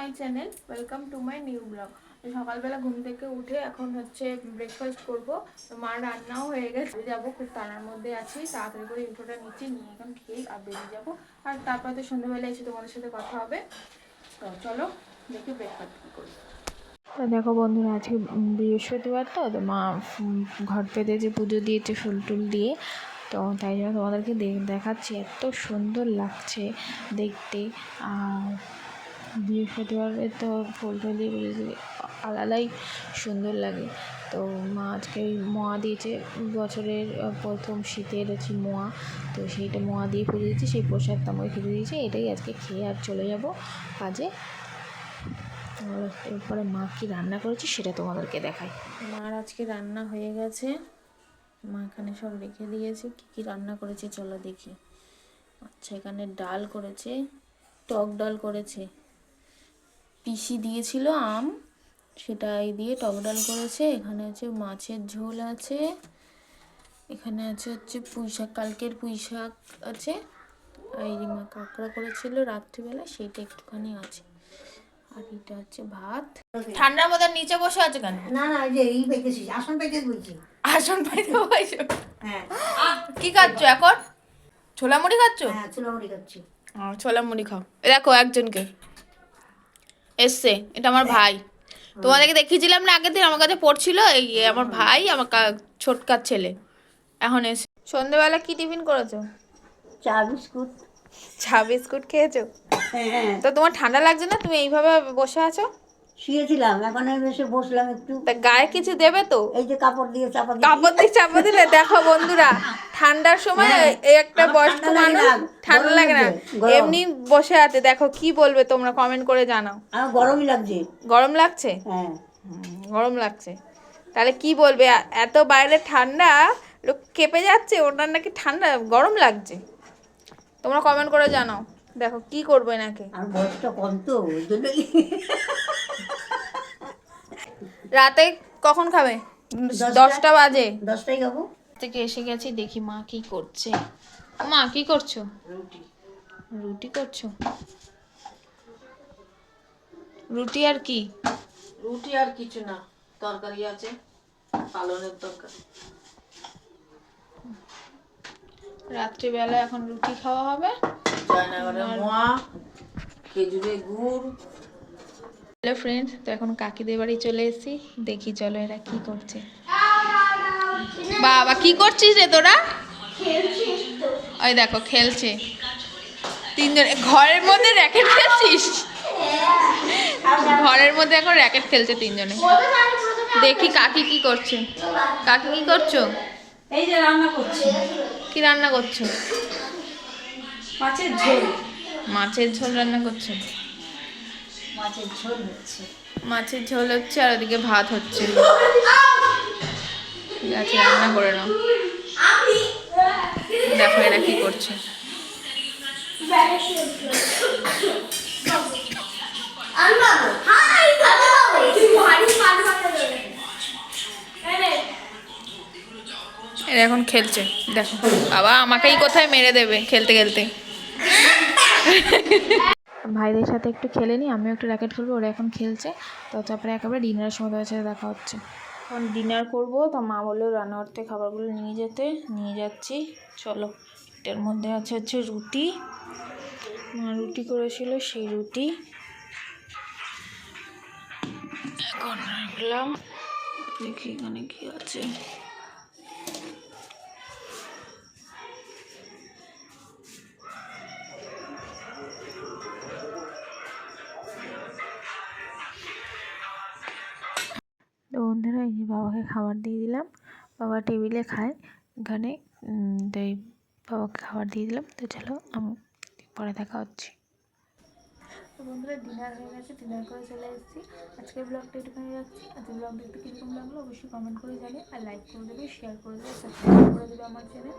My channel, welcome to my new blog. সকালবেলা ঘুম থেকে উঠে এখন হচ্ছে ব্রেকফাস্ট করব। তো মার রান্নাও হয়ে গেছে, যাবো খুব তাড়ার মধ্যে আছি, তাড়াতাড়ি করে ইন্ট্রোটা নিচ্ছি, নিয়ে এখন খেয়ে আর বেরিয়ে যাবো। আর তারপর তো সন্ধ্যাবেলা এসে তোমাদের সাথে কথা হবে। তো চলো দেখি ব্রেকফাস্ট কী করি। দেখো বন্ধুরা, আজকে বৃহস্পতিবার তো মা ঘর পেতেছে, পুজো দিয়েছে ফুল টুল দিয়ে। তো তাই জন্য তোমাদেরকে দেখাচ্ছি, এত সুন্দর লাগছে দেখতে। আর বৃহস্পতিবারে তো ফুল টুল দিয়ে পুজো দিয়ে আলাদাই সুন্দর লাগে। তো মা আজকে মোয়া দিয়েছে, বছরের প্রথম শীতের হচ্ছে মোয়া। তো সেইটা মোয়া দিয়ে পুজো দিয়েছে, সেই প্রসাদটা আমাকে খেতে দিয়েছে। এটাই আজকে খেয়ে আর চলে যাব কাজে। এরপরে মা কি রান্না করেছে সেটা তোমাদেরকে দেখাই। মার আজকে রান্না হয়ে গেছে, মা এখানে সব রেখে দিয়েছে। কি কি রান্না করেছে চলো দেখি। আচ্ছা, এখানে ডাল করেছে, টক ডাল করেছে, পিসি দিয়েছিল আম, সেটাই দিয়ে টক ডাল করেছে। এখানে হচ্ছে মাছের ঝোল আছে, এখানে হচ্ছে পুঁই শাক, কালকের পুঁই শাক আছে। আর এই যে মা কাঁকড়া করেছিল রাত্রিবেলা, সেইটা একটুখানি আছে। আর এটা হচ্ছে ভাত। ঠান্ডার মধ্যে নিচে বসে আছে কেন? না না, এই যে এই পাইতেছি, আসন পাইতে বলছি। আসন পাইতে বসে? হ্যাঁ। কি খাচ্ছ এখন? ছোলা মুড়ি খাচ্ছ? হ্যাঁ, ছোলা মুড়ি খাচ্ছি। ছোলা মুড়ি খাও। দেখো একজনকে এসছে, এটা আমার ভাই। তোমাদেরকে দেখিয়েছিলাম না আগের দিন, আমার কাছে পড়ছিল। এই আমার ভাই, আমার ছোটকার ছেলে এখন এসে। সন্ধ্যেবেলা কি টিফিন করেছো? চা বিস্কুট। চা বিস্কুট খেয়েছো? হ্যাঁ। তো তোমার ঠান্ডা লাগছে না? তুমি এইভাবে বসে আছো। শুয়েছিলাম, এখন আমি এসে বসলাম একটু। তা গায়ে কিছু দেবে তো? এই যে কাপড় দিয়ে চাপা দিই। কাপড় দিয়ে চাপা দিলে। দেখো বন্ধুরা, ঠান্ডার সময় এই একটা বয়স্ক মানুষ ঠান্ডা লাগে না, এমনি বসে আছে। দেখো কি বলবে তোমরা, কমেন্ট করে জানাও। আমার গরমই লাগছে। গরম লাগছে? হ্যাঁ। গরম লাগছে, তাহলে কি বলবে? এত বাইরে ঠান্ডা, লোক কেঁপে যাচ্ছে, ওনার নাকি ঠান্ডা গরম লাগছে। তোমরা কমেন্ট করে জানাও। দেখো কি করবে নাকি। আর বয়সটা কম তো, ওই জন্যই। রাতে কখন খাবে? 10টা বাজে। 10টায় খাবো। থেকে এসে গেছি, দেখি মা কি করছে। মা কি করছো? রুটি। রুটি করছো? রুটি আর কি? রুটি আর কিছু না, তরকারি আছে, পালনের তরকারি। রাত্রিবেলা এখন রুটি খাওয়া হবে। জয়নগরের মোয়া, খেজুরের গুড়। হ্যালো ফ্রেন্ডস, তো এখন কাকিদের বাড়ি চলে এসেছি। দেখি চলো এরা কি করছে। বাবা কি করছিস রে তোরা? ওই দেখো খেলছে তিনজন। ঘরের মধ্যে র্যাকেট খেলছিস? ঘরের মধ্যে এখন র্যাকেট খেলছে তিনজনে। দেখি কাকি কি করছে। কাকি কি করছো? এই যে রান্না করছি। কি রান্না করছো? মাছের ঝোল। মাছের ঝোল রান্না করছো? মাছের ঝোল হচ্ছে। মাছের ঝোল হচ্ছে, আর ওদিকে ভাত হচ্ছে। ঠিক আছে, রান্না করে নাও। দেখো এরা কি করছে। এরা এখন খেলছে। দেখো বাবা আমাকেই কোথায় মেরে দেবে খেলতে খেলতে। ভাইদের সাথে একটু খেলে নি, আমিও একটু র্যাকেট খেলবো। ওরা এখন খেলছে। তো তারপরে একেবারে ডিনারের সময় তাদের সাথে দেখা হচ্ছে। এখন ডিনার করবো। তো মা বললো রান্নাঘর থেকে খাবারগুলো নিয়ে যেতে, নিয়ে যাচ্ছি। চলো। এটার মধ্যে হচ্ছে রুটি, মা রুটি করেছিল, সেই রুটি এখন রাখলাম। দেখি এখানে কি আছে। তো বন্ধুরা, এই যে বাবাকে খাবার দিয়ে দিলাম। বাবা টেবিলে খায় এখানে। তো এই বাবাকে খাবার দিয়ে দিলাম। তো চলো পরে দেখা হচ্ছে। তো বন্ধুরা, ডিনার হয়ে গেছে, ডিনার করে চলে এসেছি। আজকের ব্লগটা একটুখানি রাখছি। আজকের ব্লগটা একটু কীরকম লাগলো অবশ্যই কমেন্ট করে জানিয়ে, আর লাইক করে দেবে, শেয়ার করে দেবে, সাবস্ক্রাইব করে দেবে আমার চ্যানেল।